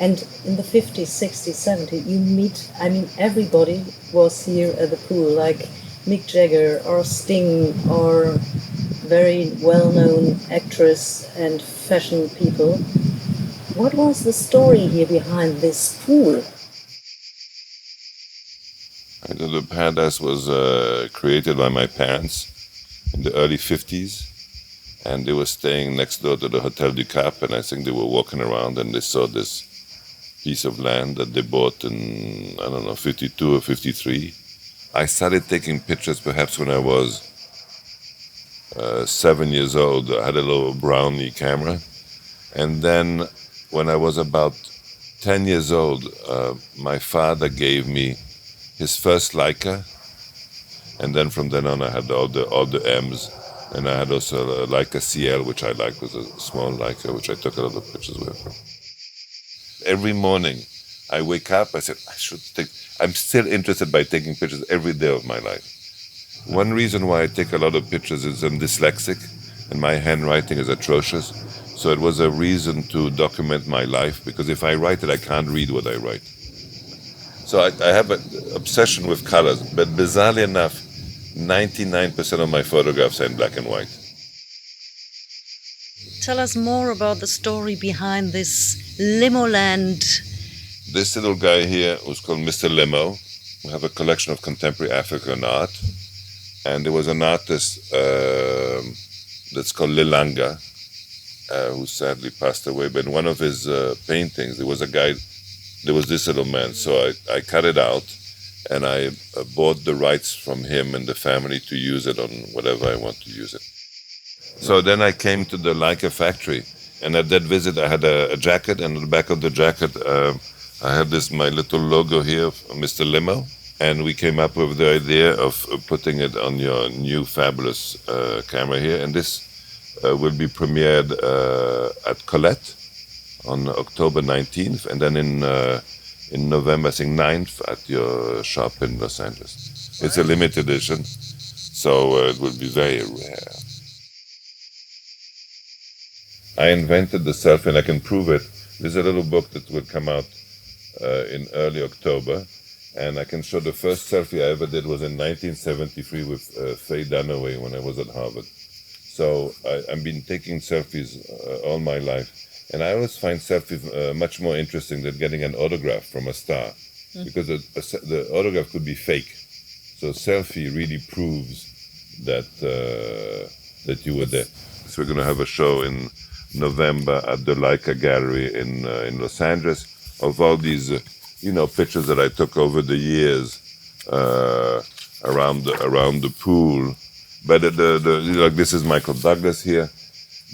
And in the 50s, 60s, 70s, you meet, I mean, everybody was here at the pool, like Mick Jagger or Sting or very well-known actress and fashion people. What was the story here behind this pool? The paradise was created by my parents in the early 50s, and they were staying next door to the Hotel du Cap, and I think they were walking around and they saw this piece of land that they bought in, I don't know, 52 or 53. I started taking pictures perhaps when I was 7 years old. I had a little Brownie camera, and then when I was about 10 years old, my father gave me his first Leica, and then from then on I had all the M's, and I had also a Leica CL, which I liked, was a small Leica, which I took a lot of pictures with. Every morning I wake up, I said, I'm still interested by taking pictures every day of my life. One reason why I take a lot of pictures is I'm dyslexic, and my handwriting is atrocious, so it was a reason to document my life, because if I write it, I can't read what I write. So I have an obsession with colors, but bizarrely enough, 99% of my photographs are in black and white. Tell us more about the story behind this LimoLand. This little guy here was called Mr. Limo. We have a collection of contemporary African art, and there was an artist that's called Lilanga, who sadly passed away, but in one of his paintings, there was a guy. There was this little man, so I cut it out, and I bought the rights from him and the family to use it on whatever I want to use it. So then I came to the Leica factory, and at that visit I had a jacket, and on the back of the jacket I had my little logo here of Mr. Limo, and we came up with the idea of putting it on your new fabulous camera here, and this will be premiered at Colette on October 19th, and then in November, I think 9th, at your shop in Los Angeles. It's a limited edition, so it will be very rare. I invented the selfie, and I can prove it. There's a little book that will come out in early October, and I can show the first selfie I ever did was in 1973 with Faye Dunaway when I was at Harvard. So I've been taking selfies all my life. And I always find selfies much more interesting than getting an autograph from a star, because the autograph could be fake. So selfie really proves that that you were there. So we're going to have a show in November at the Leica Gallery in Los Angeles of all these pictures that I took over the years around the pool. But like this is Michael Douglas here.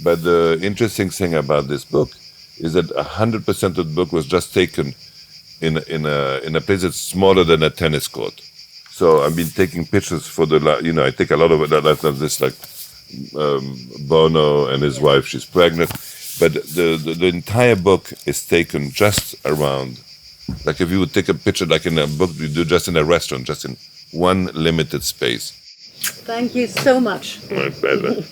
But the interesting thing about this book is that 100% of the book was just taken in a place that's smaller than a tennis court. So I've been taking pictures for I take a lot of it. That's this like Bono and his wife. She's pregnant, but the entire book is taken just around. Like if you would take a picture, like in a book you do just in a restaurant, just in one limited space. Thank you so much. My pleasure.